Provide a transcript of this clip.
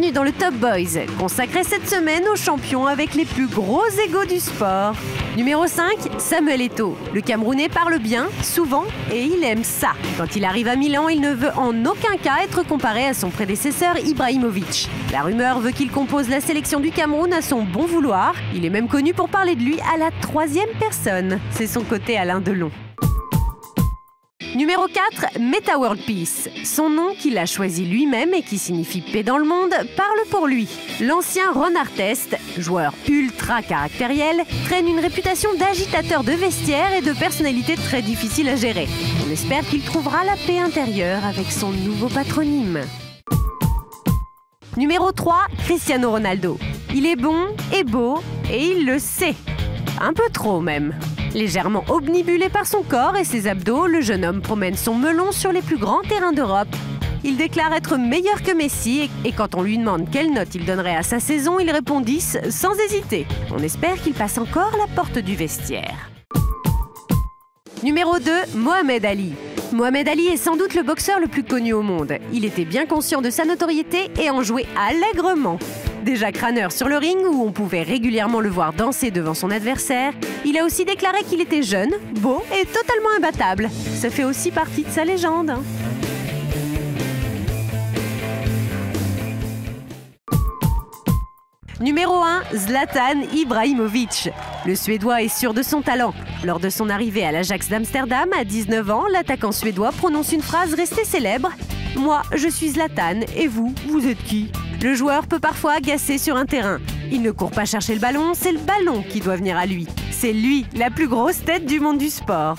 Bienvenue dans le Top Boys, consacré cette semaine aux champions avec les plus gros égos du sport. Numéro 5, Samuel Eto'o. Le Camerounais parle bien, souvent, et il aime ça. Quand il arrive à Milan, il ne veut en aucun cas être comparé à son prédécesseur Ibrahimovic. La rumeur veut qu'il compose la sélection du Cameroun à son bon vouloir. Il est même connu pour parler de lui à la troisième personne. C'est son côté Alain Delon. Numéro 4, Meta World Peace. Son nom qu'il a choisi lui-même et qui signifie paix dans le monde, parle pour lui. L'ancien Ron Artest, joueur ultra caractériel, traîne une réputation d'agitateur de vestiaire et de personnalité très difficile à gérer. On espère qu'il trouvera la paix intérieure avec son nouveau patronyme. Numéro 3, Cristiano Ronaldo. Il est bon et beau et il le sait. Un peu trop même. Légèrement obnubilé par son corps et ses abdos, le jeune homme promène son melon sur les plus grands terrains d'Europe. Il déclare être meilleur que Messi et quand on lui demande quelle note il donnerait à sa saison, il répond 10 sans hésiter. On espère qu'il passe encore la porte du vestiaire. Numéro 2, Mohamed Ali. Mohamed Ali est sans doute le boxeur le plus connu au monde. Il était bien conscient de sa notoriété et en jouait allègrement. Déjà crâneur sur le ring, où on pouvait régulièrement le voir danser devant son adversaire, il a aussi déclaré qu'il était jeune, beau et totalement imbattable. Ça fait aussi partie de sa légende. Numéro 1, Zlatan Ibrahimovic. Le Suédois est sûr de son talent. Lors de son arrivée à l'Ajax d'Amsterdam, à 19 ans, l'attaquant suédois prononce une phrase restée célèbre. « Moi, je suis Zlatan, et vous, vous êtes qui ?» Le joueur peut parfois agacer sur un terrain. Il ne court pas chercher le ballon, c'est le ballon qui doit venir à lui. C'est lui, la plus grosse tête du monde du sport.